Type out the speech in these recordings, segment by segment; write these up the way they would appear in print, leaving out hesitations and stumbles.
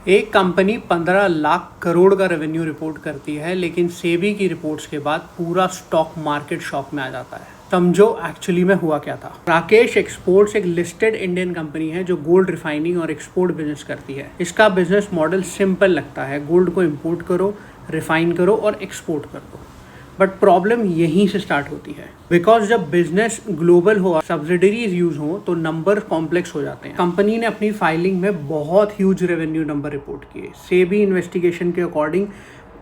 एक कंपनी 15 लाख करोड़ का revenue report करती है, लेकिन सेबी की रिपोर्ट्स के बाद पूरा स्टॉक मार्केट शॉक में आ जाता है। समझो एक्चुअली में हुआ क्या था। राकेश एक्सपोर्ट्स एक लिस्टेड इंडियन कंपनी है जो गोल्ड रिफाइनिंग और एक्सपोर्ट बिजनेस करती है। इसका बिजनेस मॉडल सिंपल लगता है, गोल्ड को इंपोर्ट करो, रिफाइन करो और एक्सपोर्ट कर दो। बट प्रॉब्लम यहीं से स्टार्ट होती है, बिकॉज जब बिजनेस ग्लोबल हो, सब्सिडरीज यूज हो, तो नंबर कॉम्प्लेक्स हो जाते हैं। कंपनी ने अपनी फाइलिंग में बहुत ह्यूज रेवेन्यू नंबर रिपोर्ट किए। सेबी इन्वेस्टिगेशन के अकॉर्डिंग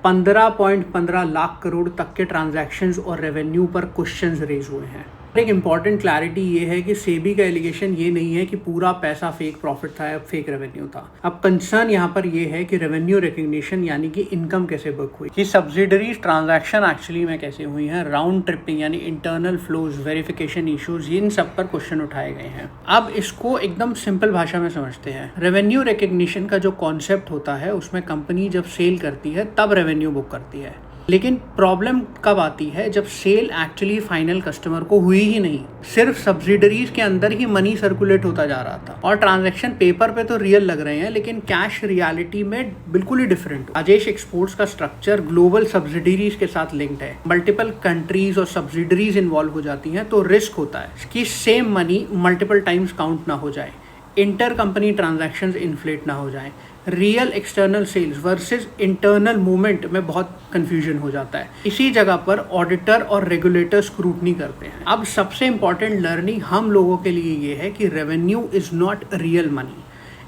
15.15 लाख करोड़ तक के ट्रांजैक्शंस और रेवेन्यू पर क्वेश्चंस रेज हुए हैं। एक इंपॉर्टेंट क्लैरिटी ये है कि सेबी का एलिगेशन ये नहीं है कि पूरा पैसा फेक प्रॉफिट था या फेक रेवेन्यू था। अब कंसर्न यहाँ पर ये है कि रेवेन्यू रिकग्निशन यानी कि इनकम कैसे बुक हुई, कि सब्सिडरीज ट्रांजैक्शन एक्चुअली में कैसे हुई हैं, राउंड ट्रिपिंग यानी इंटरनल फ्लोज, वेरिफिकेशन इश्यूज, इन सब पर क्वेश्चन उठाए गए हैं। अब इसको एकदम सिंपल भाषा में समझते हैं। रेवेन्यू रिकग्निशन का जो कॉन्सेप्ट होता है, उसमें कंपनी जब सेल करती है तब रेवेन्यू बुक करती है। लेकिन प्रॉब्लम कब आती है, जब सेल एक्चुअली फाइनल कस्टमर को हुई ही नहीं, सिर्फ सब्सिडरीज के अंदर ही मनी सर्कुलेट होता जा रहा था और ट्रांजैक्शन पेपर पे तो रियल लग रहे हैं, लेकिन कैश रियलिटी में बिल्कुल ही डिफरेंट। राजेश एक्सपोर्ट्स का स्ट्रक्चर ग्लोबल सब्सिडरीज के साथ लिंक्ड है। मल्टीपल कंट्रीज और सब्सिडरीज इन्वॉल्व हो जाती हैं, तो रिस्क होता है कि same money multiple times count ना हो जाए, इंटर कंपनी ट्रांजैक्शंस इन्फ्लेट ना हो जाए, real external sales versus internal movement में बहुत कंफ्यूजन हो जाता है। इसी जगह पर ऑडिटर और रेगुलेटर स्क्रूटनी करते हैं। अब सबसे इंपॉर्टेंट लर्निंग हम लोगों के लिए ये है कि revenue is not real money.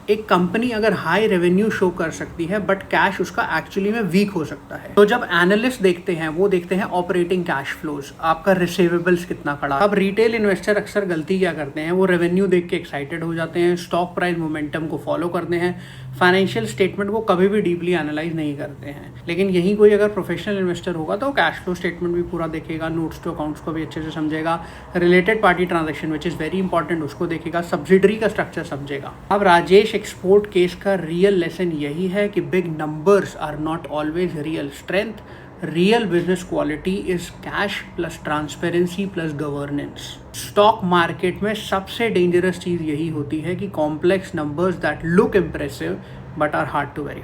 एक कंपनी अगर हाई रेवेन्यू शो कर सकती है बट कैश उसका एक्चुअली में वीक हो सकता है। तो जब एनालिस्ट देखते हैं, वो देखते हैं ऑपरेटिंग कैश फ्लोज, आपका रिसीवेबल्स कितना खड़ा। अब रिटेल इन्वेस्टर अक्सर गलती क्या करते हैं, वो रेवेन्यू देख के एक्साइटेड हो जाते हैं, स्टॉक प्राइस मोमेंटम को फॉलो करते हैं, फाइनेंशियल स्टेटमेंट को कभी भी डीपली एनालाइज नहीं करते हैं। लेकिन यही कोई अगर प्रोफेशनल इन्वेस्टर होगा तो कैश फ्लो स्टेटमेंट भी पूरा देखेगा, नोट्स टू अकाउंट्स को भी अच्छे से समझेगा, related party transaction which is very important उसको देखेगा, सब्सिडरी का स्ट्रक्चर समझेगा। अब राजेश एक्सपोर्ट केस का रियल लेसन यही है कि big numbers are not always real strength. Real business quality is cash plus transparency plus governance. Stock market में सबसे डेंजरस चीज यही होती है कि complex numbers that look impressive but are hard to verify.